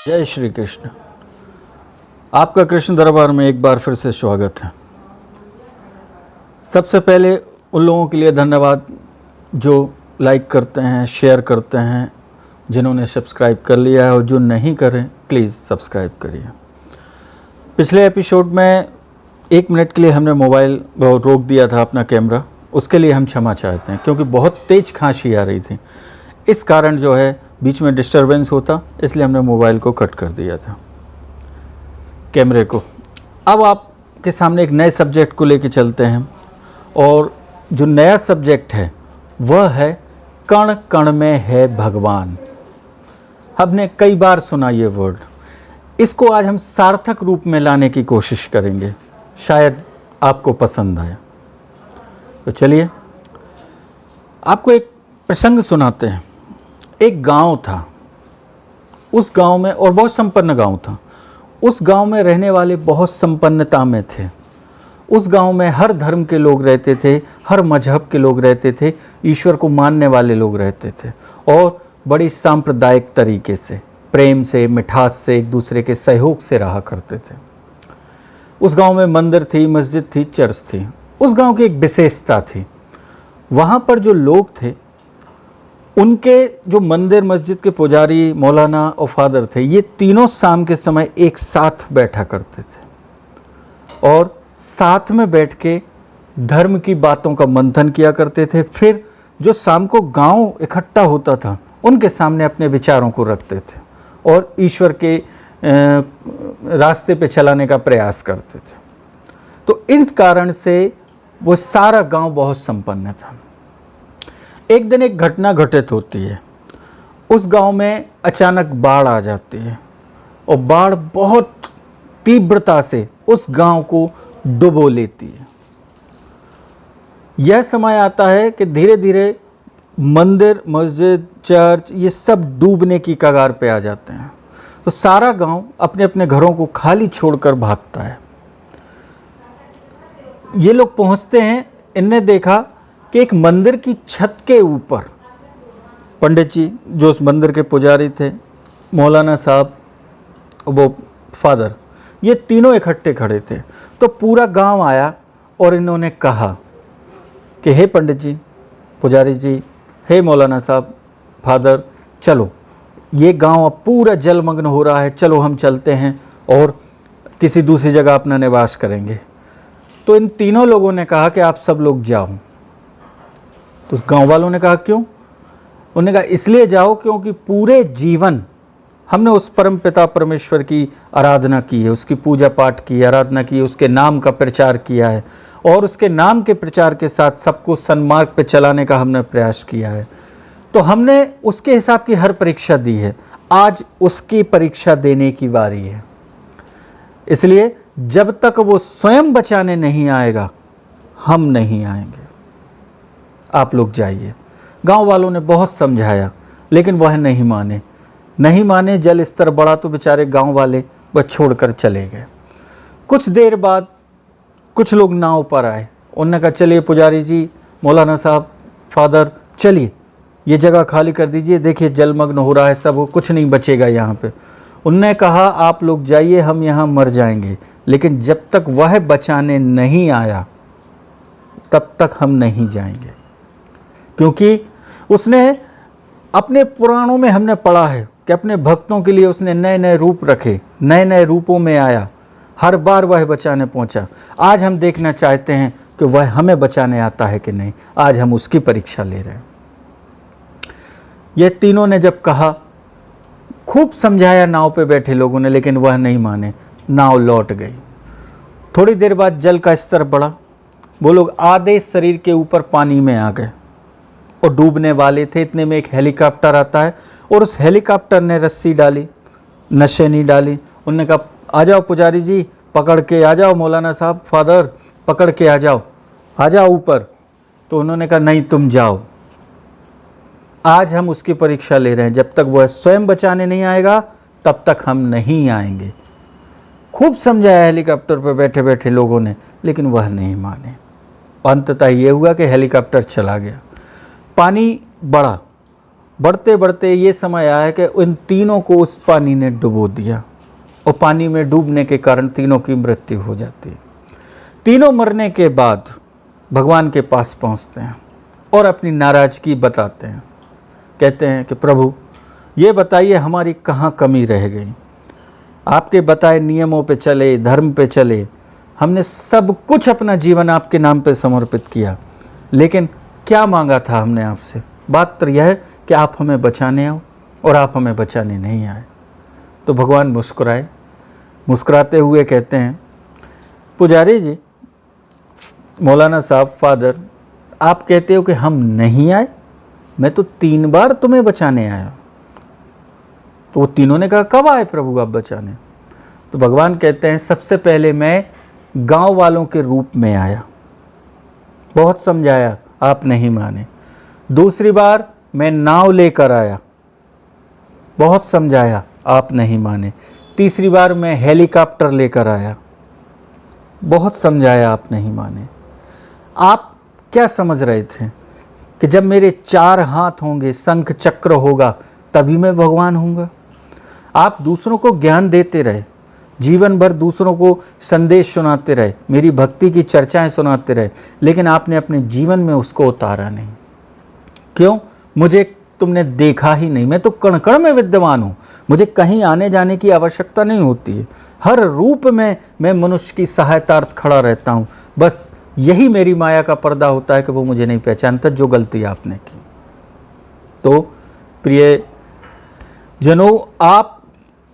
जय श्री कृष्ण। आपका कृष्ण दरबार में एक बार फिर से स्वागत है। सबसे पहले उन लोगों के लिए धन्यवाद जो लाइक करते हैं, शेयर करते हैं, जिन्होंने सब्सक्राइब कर लिया है, और जो नहीं करें प्लीज़ सब्सक्राइब करिए। पिछले एपिसोड में 1 मिनट के लिए हमने मोबाइल रोक दिया था, अपना कैमरा, उसके लिए हम क्षमा चाहते हैं, क्योंकि बहुत तेज़ खांसी आ रही थी। इस कारण जो है बीच में डिस्टरबेंस होता, इसलिए हमने मोबाइल को कट कर दिया था, कैमरे को। अब आपके सामने एक नए सब्जेक्ट को लेके चलते हैं, और जो नया सब्जेक्ट है वह है कण कण में है भगवान। हमने कई बार सुना ये वर्ड, इसको आज हम सार्थक रूप में लाने की कोशिश करेंगे, शायद आपको पसंद आए। तो चलिए आपको एक प्रसंग सुनाते हैं। एक गांव था, उस गांव में, और बहुत संपन्न गांव था, उस गांव में रहने वाले बहुत संपन्नता में थे। उस गांव में हर धर्म के लोग रहते थे, हर मजहब के लोग रहते थे, ईश्वर को मानने वाले लोग रहते थे, और बड़ी सांप्रदायिक तरीके से, प्रेम से, मिठास से, एक दूसरे के सहयोग से रहा करते थे। उस गांव में मंदिर थी, मस्जिद थी, चर्च थी। उस गांव की एक विशेषता थी, वहाँ पर जो लोग थे, उनके जो मंदिर मस्जिद के पुजारी, मौलाना और फादर थे, ये तीनों शाम के समय एक साथ बैठा करते थे और साथ में बैठ के धर्म की बातों का मंथन किया करते थे। फिर जो शाम को गांव इकट्ठा होता था, उनके सामने अपने विचारों को रखते थे और ईश्वर के रास्ते पे चलाने का प्रयास करते थे। तो इस कारण से वो सारा गांव बहुत संपन्न था। एक दिन एक घटना घटित होती है। उस गांव में अचानक बाढ़ आ जाती है, और बाढ़ बहुत तीव्रता से उस गांव को डुबो लेती है। यह समय आता है कि धीरे धीरे मंदिर, मस्जिद, चर्च, ये सब डूबने की कगार पे आ जाते हैं। तो सारा गांव अपने अपने घरों को खाली छोड़कर भागता है। ये लोग पहुंचते हैं, इनने देखा कि एक मंदिर की छत के ऊपर पंडित जी, जो उस मंदिर के पुजारी थे, मौलाना साहब, वो फादर, ये तीनों इकट्ठे खड़े थे। तो पूरा गांव आया और इन्होंने कहा कि हे पंडित जी, पुजारी जी, हे मौलाना साहब, फादर, चलो, ये गांव अब पूरा जलमग्न हो रहा है, चलो हम चलते हैं और किसी दूसरी जगह अपना निवास करेंगे। तो इन तीनों लोगों ने कहा कि आप सब लोग जाओ। तो गांव वालों ने कहा क्यों? उन्होंने कहा इसलिए जाओ क्योंकि पूरे जीवन हमने उस परम पिता परमेश्वर की आराधना की है, उसकी पूजा पाठ की, आराधना की, उसके नाम का प्रचार किया है, और उसके नाम के प्रचार के साथ सबको सन्मार्ग पे चलाने का हमने प्रयास किया है। तो हमने उसके हिसाब की हर परीक्षा दी है, आज उसकी परीक्षा देने की बारी है। इसलिए जब तक वो स्वयं बचाने नहीं आएगा, हम नहीं आएंगे, आप लोग जाइए। गांव वालों ने बहुत समझाया, लेकिन वह नहीं माने। जल स्तर बढ़ा तो बेचारे गांव वाले बस छोड़कर चले गए। कुछ देर बाद कुछ लोग नाव पर आए। उन्होंने कहा चलिए पुजारी जी, मौलाना साहब, फादर, चलिए ये जगह खाली कर दीजिए, देखिए जलमग्न हो रहा है सब, कुछ नहीं बचेगा यहाँ पे। उनने कहा आप लोग जाइए, हम यहाँ मर जाएंगे, लेकिन जब तक वह बचाने नहीं आया तब तक हम नहीं जाएंगे। क्योंकि उसने अपने पुराणों में हमने पढ़ा है कि अपने भक्तों के लिए उसने नए नए रूप रखे, नए नए रूपों में आया, हर बार वह बचाने पहुंचा। आज हम देखना चाहते हैं कि वह हमें बचाने आता है कि नहीं। आज हम उसकी परीक्षा ले रहे हैं। ये तीनों ने जब कहा, खूब समझाया नाव पे बैठे लोगों ने, लेकिन वह नहीं माने। नाव लौट गई। थोड़ी देर बाद जल का स्तर बढ़ा। वो लोग आधे शरीर के ऊपर पानी में आ गए और डूबने वाले थे। इतने में एक हेलीकॉप्टर आता है, और उस हेलीकॉप्टर ने रस्सी डाली, नशेनी डाली। उन्होंने कहा आ जाओ पुजारी जी, पकड़ के आ जाओ, मौलाना साहब, फादर, पकड़ के आ जाओ ऊपर। तो उन्होंने कहा नहीं, तुम जाओ, आज हम उसकी परीक्षा ले रहे हैं। जब तक वह स्वयं बचाने नहीं आएगा तब तक हम नहीं आएंगे। खूब समझाया हेलीकॉप्टर पर बैठे बैठे लोगों ने, लेकिन वह नहीं माने। अंततः ये हुआ कि हेलीकॉप्टर चला गया। पानी बढ़ा, बढ़ते बढ़ते ये समय आया कि उन तीनों को उस पानी ने डुबो दिया और पानी में डूबने के कारण तीनों की मृत्यु हो जाती है। तीनों मरने के बाद भगवान के पास पहुंचते हैं और अपनी नाराज़गी बताते हैं। कहते हैं कि प्रभु ये बताइए हमारी कहाँ कमी रह गई, आपके बताए नियमों पे चले, धर्म पे चले, हमने सब कुछ अपना जीवन आपके नाम पे समर्पित किया, लेकिन क्या मांगा था हमने आपसे? बात तो यह है कि आप हमें बचाने आओ और आप हमें बचाने नहीं आए। तो भगवान मुस्कुराए, मुस्कुराते हुए कहते हैं, पुजारी जी, मौलाना साहब, फादर, आप कहते हो कि हम नहीं आए, मैं तो 3 बार तुम्हें बचाने आया। तो वो तीनों ने कहा, कब आए प्रभु आप बचाने? तो भगवान कहते हैं, सबसे पहले मैं गांव वालों के रूप में आया, बहुत समझाया, आप नहीं माने। दूसरी बार मैं नाव लेकर आया, बहुत समझाया, आप नहीं माने। तीसरी बार मैं हेलीकॉप्टर लेकर आया, बहुत समझाया, आप नहीं माने। आप क्या समझ रहे थे कि जब मेरे 4 हाथ होंगे, शंख चक्र होगा, तभी मैं भगवान होऊंगा? आप दूसरों को ज्ञान देते रहे, जीवन भर दूसरों को संदेश सुनाते रहे, मेरी भक्ति की चर्चाएं सुनाते रहे, लेकिन आपने अपने जीवन में उसको उतारा नहीं। क्यों? मुझे तुमने देखा ही नहीं। मैं तो कण कण में विद्यमान हूँ, मुझे कहीं आने जाने की आवश्यकता नहीं होती है। हर रूप में मैं मनुष्य की सहायतार्थ खड़ा रहता हूँ। बस यही मेरी माया का पर्दा होता है कि वो मुझे नहीं पहचानता, जो गलती आपने की। तो प्रिय जनों, आप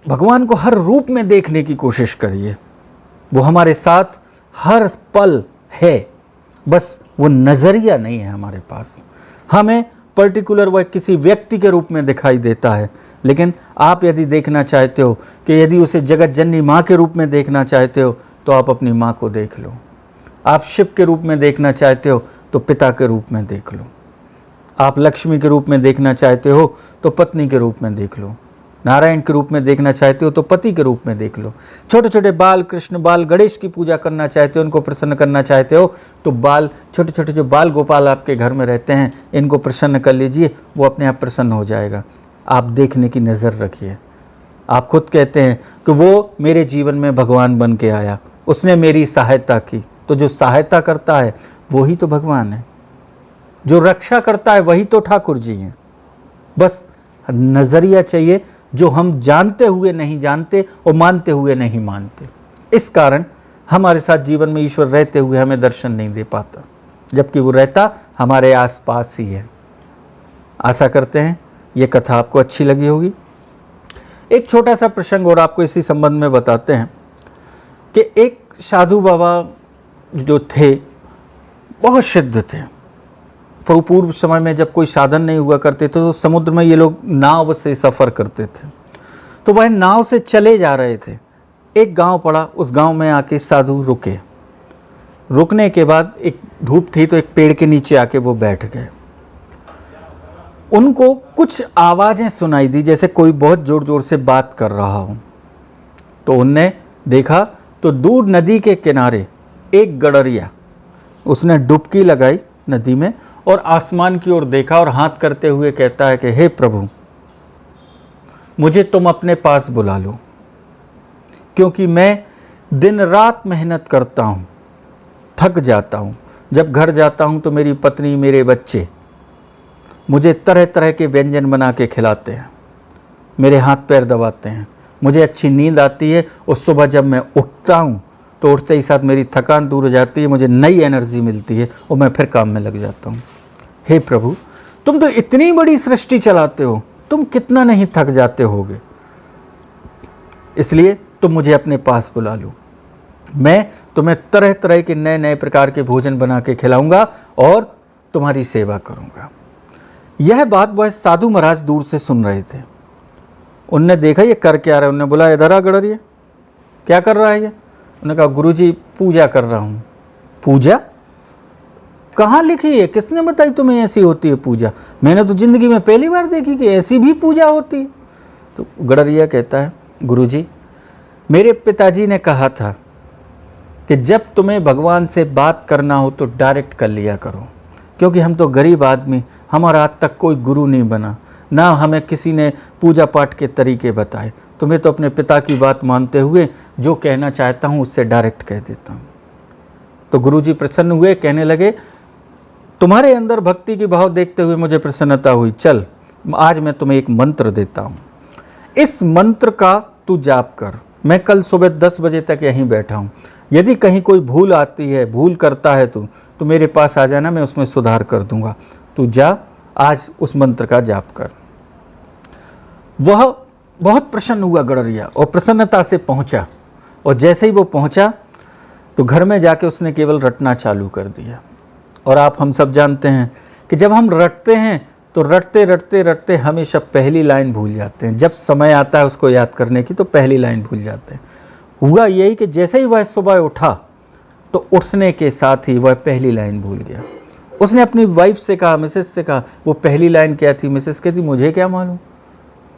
भगवान को हर रूप में देखने की कोशिश करिए। वो हमारे साथ हर पल है, बस वो नज़रिया नहीं है हमारे पास। हमें पर्टिकुलर वह किसी व्यक्ति के रूप में दिखाई देता है, लेकिन आप यदि देखना चाहते हो कि यदि उसे जगत जननी माँ के रूप में देखना चाहते हो तो आप अपनी माँ को देख लो। आप शिव के रूप में देखना चाहते हो तो पिता के रूप में देख लो। आप लक्ष्मी के रूप में देखना चाहते हो तो पत्नी के रूप में देख लो। नारायण के रूप में देखना चाहते हो तो पति के रूप में देख लो। छोटे छोटे बाल कृष्ण, बाल गणेश की पूजा करना चाहते हो, उनको प्रसन्न करना चाहते हो तो बाल, छोटे छोटे जो बाल गोपाल आपके घर में रहते हैं, इनको प्रसन्न कर लीजिए, वो अपने आप प्रसन्न हो जाएगा। आप देखने की नज़र रखिए। आप खुद कहते हैं कि वो मेरे जीवन में भगवान बन के आया, उसने मेरी सहायता की। तो जो सहायता करता है वही तो भगवान है, जो रक्षा करता है वही तो ठाकुर जी हैं। बस नज़रिया चाहिए, जो हम जानते हुए नहीं जानते और मानते हुए नहीं मानते। इस कारण हमारे साथ जीवन में ईश्वर रहते हुए हमें दर्शन नहीं दे पाता, जबकि वो रहता हमारे आसपास ही है। आशा करते हैं ये कथा आपको अच्छी लगी होगी। एक छोटा सा प्रसंग और आपको इसी संबंध में बताते हैं कि एक साधु बाबा जो थे, बहुत सिद्ध थे। पूर्व समय में जब कोई साधन नहीं हुआ करते थे तो समुद्र में ये लोग नाव से सफ़र करते थे। तो वह नाव से चले जा रहे थे, एक गांव पड़ा, उस गांव में आके साधु रुके। रुकने के बाद एक धूप थी तो एक पेड़ के नीचे आके वो बैठ गए। उनको कुछ आवाज़ें सुनाई दी, जैसे कोई बहुत ज़ोर ज़ोर से बात कर रहा हो। तो उनने देखा तो दूर नदी के किनारे एक गडरिया, उसने डुबकी लगाई नदी में और आसमान की ओर देखा और हाथ करते हुए कहता है कि हे प्रभु, मुझे तुम अपने पास बुला लो, क्योंकि मैं दिन रात मेहनत करता हूँ, थक जाता हूँ। जब घर जाता हूँ तो मेरी पत्नी, मेरे बच्चे मुझे तरह तरह के व्यंजन बना के खिलाते हैं, मेरे हाथ पैर दबाते हैं, मुझे अच्छी नींद आती है और सुबह जब मैं उठता हूँ तो उठते ही साथ मेरी थकान दूर हो जाती है, मुझे नई एनर्जी मिलती है और मैं फिर काम में लग जाता हूँ। हे प्रभु, तुम तो इतनी बड़ी सृष्टि चलाते हो, तुम कितना नहीं थक जाते होगे, इसलिए तुम मुझे अपने पास बुला लो। मैं तुम्हें तरह तरह के नए नए प्रकार के भोजन बना के खिलाऊंगा और तुम्हारी सेवा करूंगा। यह बात वह साधु महाराज दूर से सुन रहे थे। उनने देखा ये कर क्या रहा है, उन्होंने बोला इधर आ गडरिया, क्या कर रहा है ये? उन्होंने कहा गुरुजी पूजा कर रहा हूँ। पूजा? कहाँ लिखी है, किसने बताई तुम्हें ऐसी होती है पूजा? मैंने तो जिंदगी में पहली बार देखी कि ऐसी भी पूजा होती है। तो गडरिया कहता है गुरुजी, मेरे पिताजी ने कहा था कि जब तुम्हें भगवान से बात करना हो तो डायरेक्ट कर लिया करो, क्योंकि हम तो गरीब आदमी, हमारा आज तक कोई गुरु नहीं बना। ना हमें किसी ने पूजा पाठ के तरीके बताए। तुम्हें तो अपने पिता की बात मानते हुए जो कहना चाहता हूँ उससे डायरेक्ट कह देता हूँ। तो गुरुजी प्रसन्न हुए, कहने लगे तुम्हारे अंदर भक्ति की भाव देखते हुए मुझे प्रसन्नता हुई। चल आज मैं तुम्हें एक मंत्र देता हूँ, इस मंत्र का तू जाप कर। मैं कल सुबह 10 बजे तक यहीं बैठा हूँ। यदि कहीं कोई भूल आती है, भूल करता है तो मेरे पास आ जाना, मैं उसमें सुधार कर दूंगा। तू जा आज उस मंत्र का जाप कर। वह बहुत प्रसन्न हुआ गडरिया और प्रसन्नता से पहुंचा, और जैसे ही वो पहुंचा तो घर में जाके उसने केवल रटना चालू कर दिया। और आप हम सब जानते हैं कि जब हम रटते हैं तो रटते रटते रटते हमेशा पहली लाइन भूल जाते हैं। जब समय आता है उसको याद करने की तो पहली लाइन भूल जाते हैं। हुआ यही कि जैसे ही वह सुबह उठा तो उठने के साथ ही वह पहली लाइन भूल गया। उसने अपनी वाइफ से कहा, मिसेस से कहा, वो पहली लाइन क्या थी? मिसेस कहती मुझे क्या मालूम,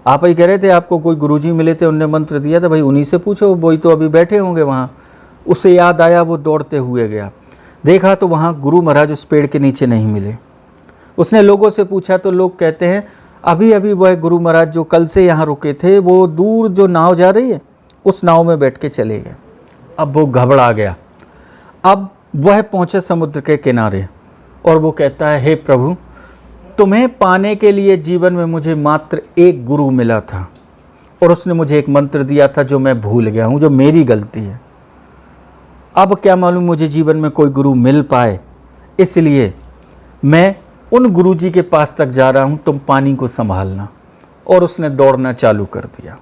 आप ही कह रहे थे आपको कोई गुरुजी मिले थे, उनने मंत्र दिया था, भाई उन्हीं से पूछो, वही तो अभी बैठे होंगे वहाँ। उसे याद आया, वो दौड़ते हुए गया, देखा तो वहाँ गुरु महाराज उस पेड़ के नीचे नहीं मिले। उसने लोगों से पूछा तो लोग कहते हैं अभी अभी वह गुरु महाराज जो कल से यहाँ रुके थे वो दूर जो नाव जा रही है उस नाव में बैठ के चले गए। अब वो घबरा गया। अब वह पहुँचे समुद्र के किनारे और वो कहता है, हे प्रभु, तुम्हें पाने के लिए जीवन में मुझे मात्र एक गुरु मिला था और उसने मुझे एक मंत्र दिया था जो मैं भूल गया हूँ, जो मेरी गलती है। अब क्या मालूम मुझे जीवन में कोई गुरु मिल पाए, इसलिए मैं उन गुरुजी के पास तक जा रहा हूँ, तुम पानी को संभालना। और उसने दौड़ना चालू कर दिया।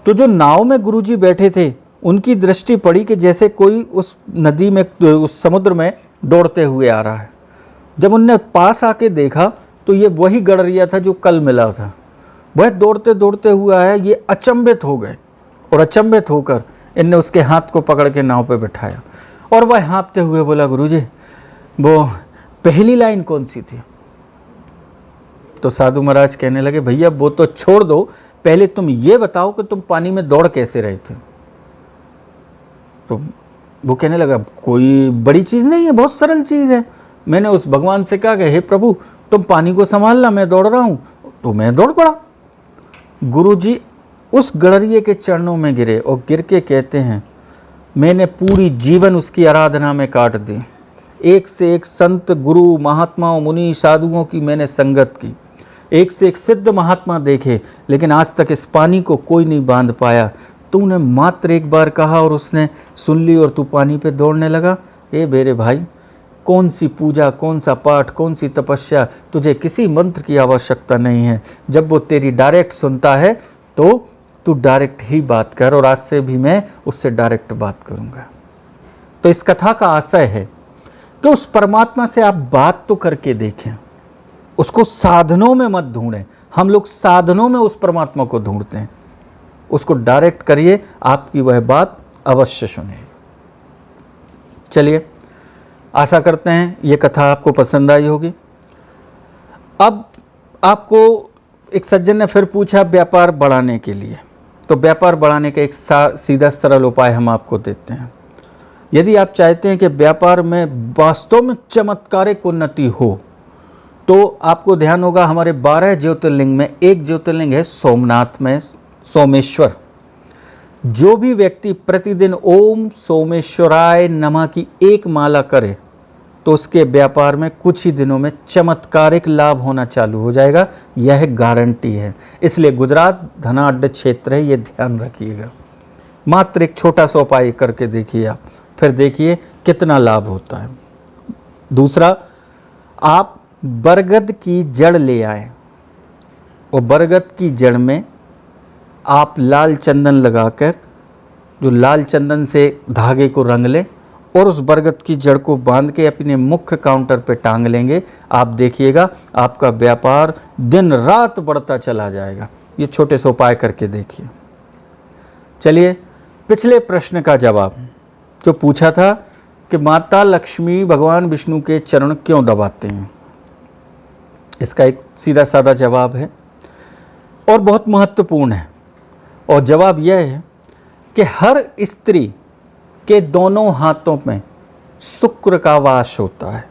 तो जो नाव में गुरुजी बैठे थे उनकी दृष्टि पड़ी कि जैसे कोई उस नदी में, उस समुद्र में दौड़ते हुए आ रहा है। जब उनने पास आके देखा तो ये वही गडरिया था जो कल मिला था। वह दौड़ते दौड़ते हुआ है। ये अचंभित हो गए और अचंभित होकर इनने उसके हाथ को पकड़ के नाव पे बिठाया और वह हाँफते हुए बोला, गुरुजी वो पहली लाइन कौन सी थी? तो साधु महाराज कहने लगे, भैया वो तो छोड़ दो, पहले तुम ये बताओ कि तुम पानी में दौड़ कैसे रहे थे। तो वो कहने लगा, कोई बड़ी चीज़ नहीं है, बहुत सरल चीज़ है। मैंने उस भगवान से कहा कि हे प्रभु तुम पानी को संभालना, मैं दौड़ रहा हूँ, तो मैं दौड़ पड़ा। गुरुजी उस गडरिये के चरणों में गिरे और गिर के कहते हैं, मैंने पूरी जीवन उसकी आराधना में काट दी। एक से एक संत, गुरु, महात्माओं, मुनि, साधुओं की मैंने संगत की, एक से एक सिद्ध महात्मा देखे, लेकिन आज तक इस पानी को कोई नहीं बांध पाया। तूने मात्र एक बार कहा और उसने सुन ली और तू पानी पे दौड़ने लगा। ए मेरे भाई, कौन सी पूजा, कौन सा पाठ, कौन सी तपस्या, तुझे किसी मंत्र की आवश्यकता नहीं है। जब वो तेरी डायरेक्ट सुनता है तो तू डायरेक्ट ही बात कर, और आज से भी मैं उससे डायरेक्ट बात करूँगा। तो इस कथा का आशय है कि उस परमात्मा से आप बात तो करके देखें, उसको साधनों में मत ढूंढें। हम लोग साधनों में उस परमात्मा को ढूंढते हैं, उसको डायरेक्ट करिए, आपकी वह बात अवश्य सुने। चलिए, आशा करते हैं ये कथा आपको पसंद आई होगी। अब आपको एक सज्जन ने फिर पूछा व्यापार बढ़ाने के लिए, तो व्यापार बढ़ाने का एक सीधा सरल उपाय हम आपको देते हैं। यदि आप चाहते हैं कि व्यापार में वास्तव में चमत्कारिक उन्नति हो, तो आपको ध्यान होगा हमारे 12 ज्योतिर्लिंग में एक ज्योतिर्लिंग है सोमनाथ में सोमेश्वर। जो भी व्यक्ति प्रतिदिन ओम सोमेश्वराय नमः की एक माला करे तो उसके व्यापार में कुछ ही दिनों में चमत्कारिक लाभ होना चालू हो जाएगा, यह गारंटी है। इसलिए गुजरात धनाढ़ क्षेत्र है, ये ध्यान रखिएगा। मात्र एक छोटा सा उपाय करके देखिए आप, फिर देखिए कितना लाभ होता है। दूसरा, आप बरगद की जड़ ले आए और बरगद की जड़ में आप लाल चंदन लगाकर, जो लाल चंदन से धागे को रंग ले और उस बरगद की जड़ को बांध के अपने मुख्य काउंटर पे टांग लेंगे। आप देखिएगा आपका व्यापार दिन रात बढ़ता चला जाएगा। ये छोटे से उपाय करके देखिए। चलिए, पिछले प्रश्न का जवाब जो पूछा था कि माता लक्ष्मी भगवान विष्णु के चरण क्यों दबाते हैं, इसका एक सीधा साधा जवाब है और बहुत महत्वपूर्ण है। और जवाब यह है कि हर स्त्री के दोनों हाथों में शुक्र का वास होता है।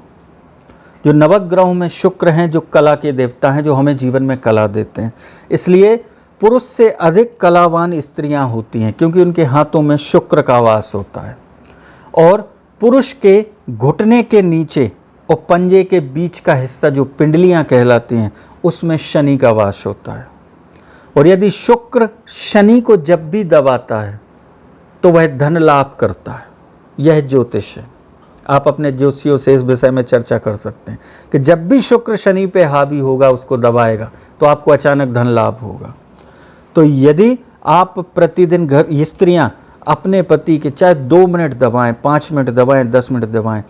जो नवग्रहों में शुक्र हैं, जो कला के देवता हैं, जो हमें जीवन में कला देते हैं। इसलिए पुरुष से अधिक कलावान स्त्रियां होती हैं, क्योंकि उनके हाथों में शुक्र का वास होता है। और पुरुष के घुटने के नीचे और पंजे के बीच का हिस्सा जो पिंडलियां कहलाती हैं, उसमें शनि का वास होता है। और यदि शुक्र शनि को जब भी दबाता है तो वह धन लाभ करता है। यह ज्योतिष है। आप अपने ज्योतिषियों से इस विषय में चर्चा कर सकते हैं कि जब भी शुक्र शनि पे हावी होगा, उसको दबाएगा, तो आपको अचानक धन लाभ होगा। तो यदि आप प्रतिदिन घर स्त्रियां अपने पति के चाहे 2 मिनट दबाएं, 5 मिनट दबाएं, 10 मिनट दबाएं,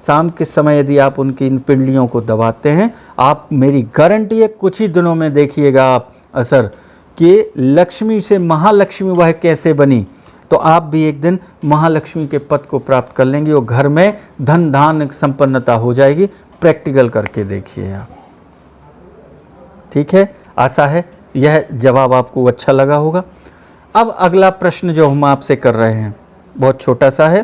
शाम के समय यदि आप उनकी इन पिंडलियों को दबाते हैं, आप, मेरी गारंटी है, कुछ ही दिनों में देखिएगा आप असर कि लक्ष्मी से महालक्ष्मी वह कैसे बनी। तो आप भी एक दिन महालक्ष्मी के पद को प्राप्त कर लेंगे और घर में धन धान संपन्नता हो जाएगी। प्रैक्टिकल करके देखिए आप। ठीक है, आशा है यह जवाब आपको अच्छा लगा होगा। अब अगला प्रश्न जो हम आपसे कर रहे हैं बहुत छोटा सा है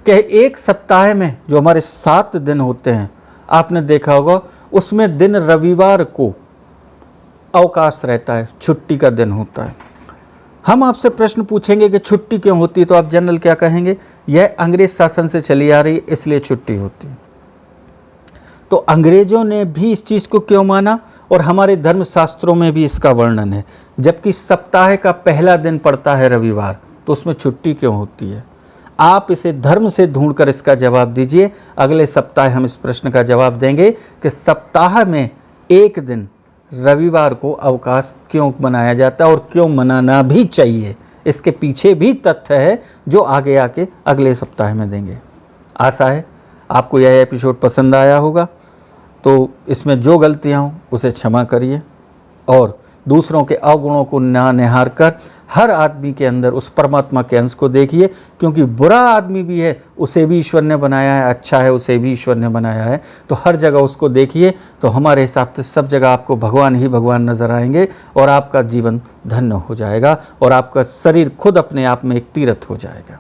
कि एक सप्ताह में जो हमारे 7 दिन होते हैं, आपने देखा होगा उसमें दिन रविवार को अवकाश रहता है, छुट्टी का दिन होता है। हम आपसे प्रश्न पूछेंगे कि छुट्टी क्यों होती है, तो आप जनरल क्या कहेंगे? यह अंग्रेज शासन से चली आ रही है, इसलिए छुट्टी होती है। तो अंग्रेजों ने भी इस चीज़ को क्यों माना और हमारे धर्मशास्त्रों में भी इसका वर्णन है। जबकि सप्ताह का पहला दिन पड़ता है रविवार, तो उसमें छुट्टी क्यों होती है? आप इसे धर्म से ढूंढकर इसका जवाब दीजिए। अगले सप्ताह हम इस प्रश्न का जवाब देंगे कि सप्ताह में एक दिन रविवार को अवकाश क्यों मनाया जाता है और क्यों मनाना भी चाहिए। इसके पीछे भी तथ्य है जो आगे आके अगले सप्ताह में देंगे। आशा है आपको यह एपिसोड पसंद आया होगा। तो इसमें जो गलतियां हों उसे क्षमा करिए और दूसरों के अवगुणों को ना निहार कर हर आदमी के अंदर उस परमात्मा के अंश को देखिए, क्योंकि बुरा आदमी भी है, उसे भी ईश्वर ने बनाया है, अच्छा है, उसे भी ईश्वर ने बनाया है। तो हर जगह उसको देखिए, तो हमारे हिसाब से सब जगह आपको भगवान ही भगवान नजर आएंगे और आपका जीवन धन्य हो जाएगा और आपका शरीर खुद अपने आप में एक तीर्थ हो जाएगा।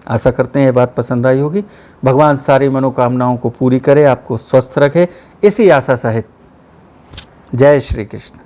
आशा करते हैं ये बात पसंद आई होगी। भगवान सारी मनोकामनाओं को पूरी करे, आपको स्वस्थ रखे, इसी आशा सहित जय श्री कृष्ण।